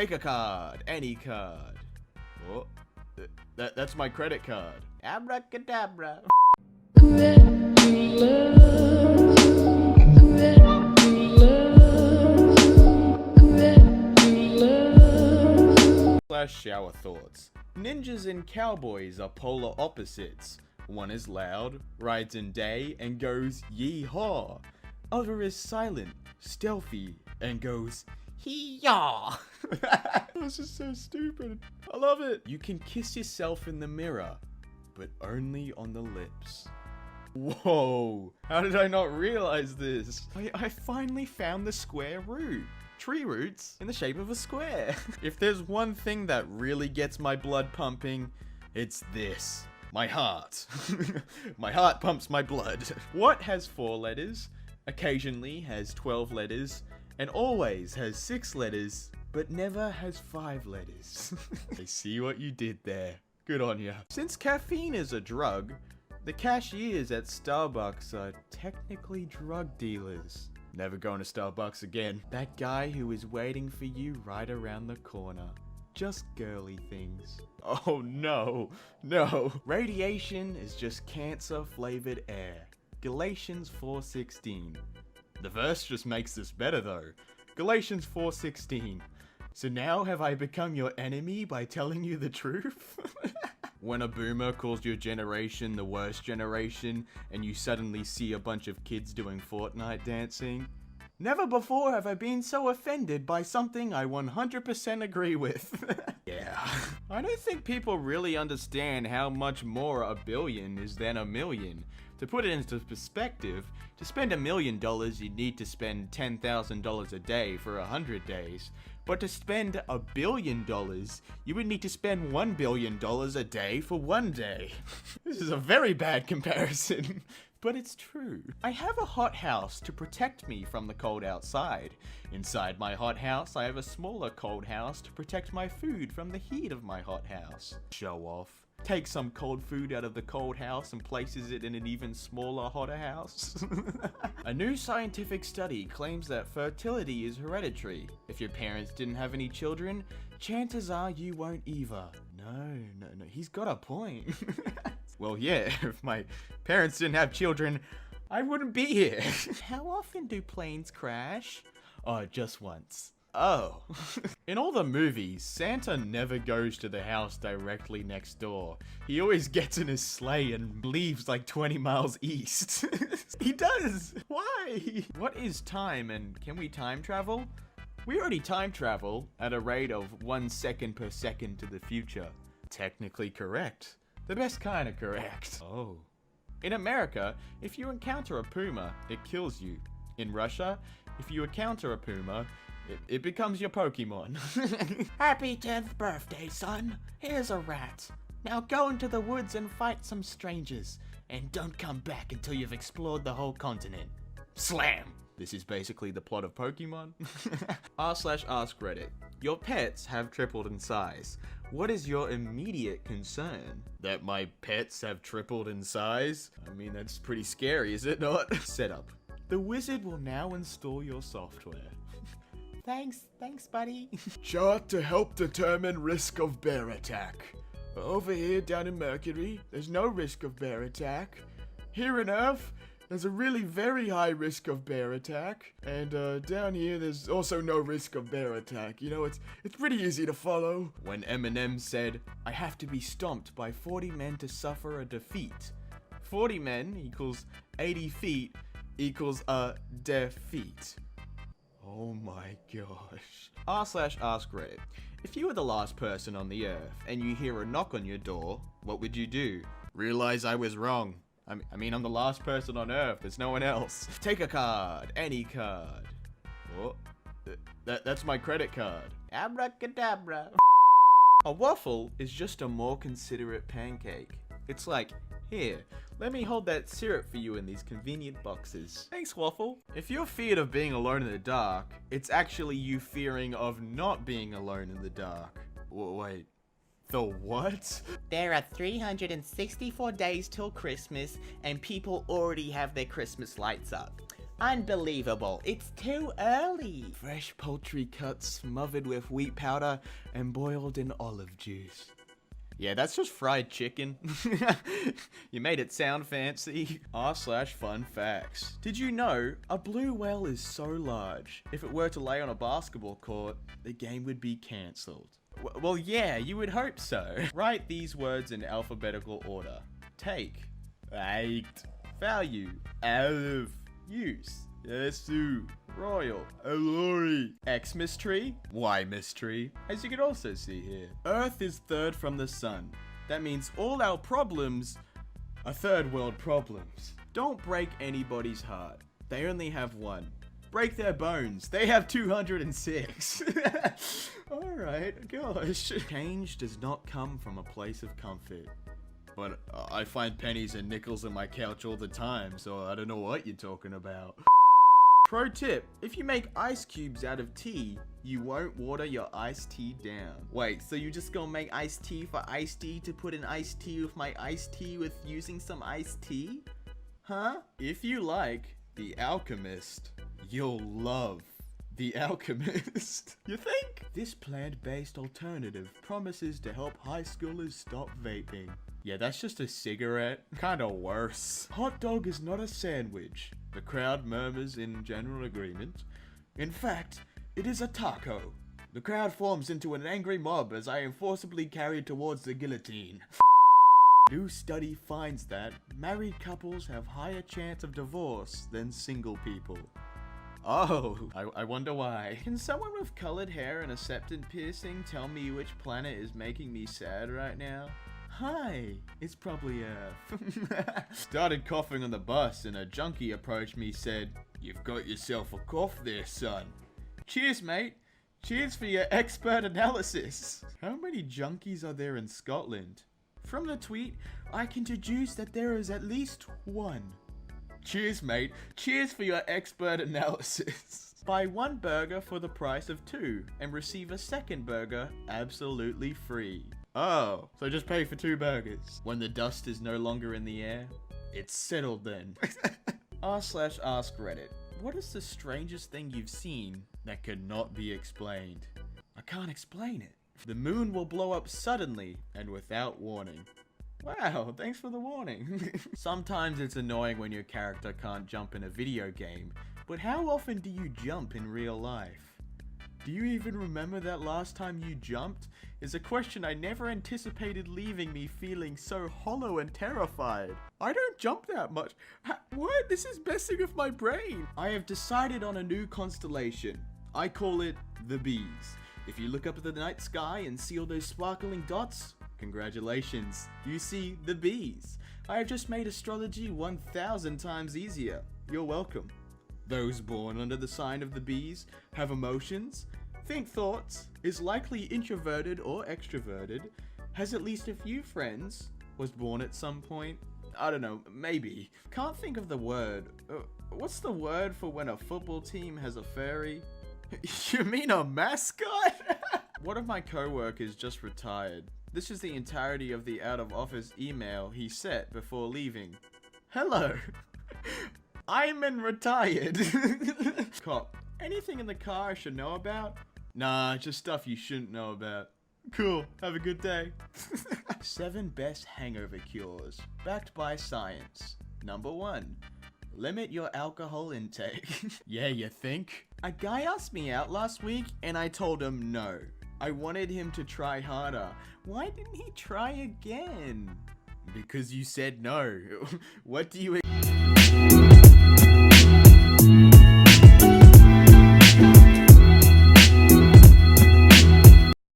Take a card, any card. Oh, that's my credit card. Abracadabra. Shower thoughts. Ninjas and cowboys are polar opposites. One is loud, rides in day, and goes yee-haw. Other is silent, stealthy, and goes hee-yaw. This is so stupid. I love it. You can kiss yourself in the mirror, but only on the lips. Whoa, how did I not realize this? I finally found the square root. Tree roots in the shape of a square. If there's one thing that really gets my blood pumping, it's this. My heart. My heart pumps my blood. What has 4 letters, occasionally has 12 letters, and always has 6 letters, but never has 5 letters? I see what you did there. Good on ya. Since caffeine is a drug, the cashiers at Starbucks are technically drug dealers. Never going to Starbucks again. That guy who is waiting for you right around the corner. Just girly things. Oh no, no. Radiation is just cancer-flavored air. Galatians 4:16. The verse just makes this better though. Galatians 4:16. So now have I become your enemy by telling you the truth? When a boomer calls your generation the worst generation, and you suddenly see a bunch of kids doing Fortnite dancing. Never before have I been so offended by something I 100% agree with. Yeah. I don't think people really understand how much more a billion is than a million. To put it into perspective, to spend $1 million, you'd need to spend $10,000 a day for 100 days. But to spend $1 billion, you would need to spend $1 billion a day for 1 day. This is a very bad comparison, but it's true. I have a hothouse to protect me from the cold outside. Inside my hothouse, I have a smaller cold house to protect my food from the heat of my hothouse. Show off. Take some cold food out of the cold house and places it in an even smaller, hotter house. A new scientific study claims that fertility is hereditary. If your parents didn't have any children, chances are you won't either. No, he's got a point. Well, yeah, if my parents didn't have children, I wouldn't be here. How often do planes crash? Oh, just once. Oh. In all the movies, Santa never goes to the house directly next door. He always gets in his sleigh and leaves like 20 miles east. He does! Why? What is time, and can we time travel? We already time travel at a rate of 1 second per second to the future. Technically correct. The best kind of correct. Oh. In America, if you encounter a puma, it kills you. In Russia, if you encounter a puma, it becomes your Pokemon. Happy 10th birthday, son. Here's a rat. Now go into the woods and fight some strangers. And don't come back until you've explored the whole continent. Slam! This is basically the plot of Pokemon. r/Ask Reddit. Your pets have tripled in size. What is your immediate concern? That my pets have tripled in size? I mean, that's pretty scary, is it not? Setup. The wizard will now install your software. Thanks, buddy. Chart to help determine risk of bear attack. Over here down in Mercury, there's no risk of bear attack. Here on Earth, there's a really very high risk of bear attack. And down here, there's also no risk of bear attack. You know, it's pretty easy to follow. When Eminem said, I have to be stomped by 40 men to suffer a defeat. 40 men equals 80 feet equals a defeat. Oh my gosh. r/Ask Reddit. If you were the last person on the earth and you hear a knock on your door, what would you do? Realize I was wrong. I mean, I'm the last person on earth. There's no one else. Take a card. Any card. Oh, that's my credit card. Abracadabra. A waffle is just a more considerate pancake. It's like, here, let me hold that syrup for you in these convenient boxes. Thanks, Waffle. If you're feared of being alone in the dark, it's actually you fearing of not being alone in the dark. Wait, the what? There are 364 days till Christmas, and people already have their Christmas lights up. Unbelievable, it's too early. Fresh poultry cuts smothered with wheat powder and boiled in olive juice. Yeah, that's just fried chicken. You made it sound fancy. r/fun facts. Did you know a blue whale is so large, if it were to lay on a basketball court, the game would be cancelled? Well, yeah, you would hope so. Write these words in alphabetical order. Take, ate, value, alif, use, yesu, royal, alori, X mystery, Y mystery, as you can also see here. Earth is third from the sun. That means all our problems are third world problems. Don't break anybody's heart. They only have one. Break their bones. They have 206. Alright, gosh. Change does not come from a place of comfort. But I find pennies and nickels in my couch all the time, so I don't know what you're talking about. Pro tip, if you make ice cubes out of tea, you won't water your iced tea down. Wait, so you just gonna make iced tea for iced tea to put in iced tea with my iced tea with using some iced tea? Huh? If you like The Alchemist, you'll love The Alchemist. You think? This plant-based alternative promises to help high schoolers stop vaping. Yeah, that's just a cigarette. Kinda worse. Hot dog is not a sandwich. The crowd murmurs in general agreement. In fact, it is a taco. The crowd forms into an angry mob as I am forcibly carried towards the guillotine. New study finds that married couples have higher chance of divorce than single people. Oh, I wonder why. Can someone with colored hair and a septum piercing tell me which planet is making me sad right now? Hi, it's probably Earth. Started coughing on the bus and a junkie approached me, said, "You've got yourself a cough there, son." Cheers, mate. Cheers for your expert analysis. How many junkies are there in Scotland? From the tweet, I can deduce that there is at least one. Cheers, mate. Cheers for your expert analysis. Buy one burger for the price of two and receive a second burger absolutely free. Oh, so just pay for 2 burgers. When the dust is no longer in the air, it's settled then. r/ask Reddit. What is the strangest thing you've seen that could not be explained? I can't explain it. The moon will blow up suddenly and without warning. Wow, thanks for the warning. Sometimes it's annoying when your character can't jump in a video game, but how often do you jump in real life? Do you even remember that last time you jumped? Is a question I never anticipated, leaving me feeling so hollow and terrified. I don't jump that much. What? This is messing with my brain. I have decided on a new constellation. I call it the Bees. If you look up at the night sky and see all those sparkling dots, congratulations, you see the Bees. I have just made astrology 1,000 times easier. You're welcome. Those born under the sign of the Bees have emotions, think thoughts, is likely introverted or extroverted, has at least a few friends, was born at some point. I don't know, maybe. Can't think of the word. What's the word for when a football team has a furry? You mean a mascot? One of my co-workers just retired. This is the entirety of the out of office email he sent before leaving. Hello. I'm retired. Cop, anything in the car I should know about? Nah, just stuff you shouldn't know about. Cool, have a good day. 7 best hangover cures, backed by science. Number 1, limit your alcohol intake. Yeah, you think? A guy asked me out last week and I told him no. I wanted him to try harder. Why didn't he try again? Because you said no. What do you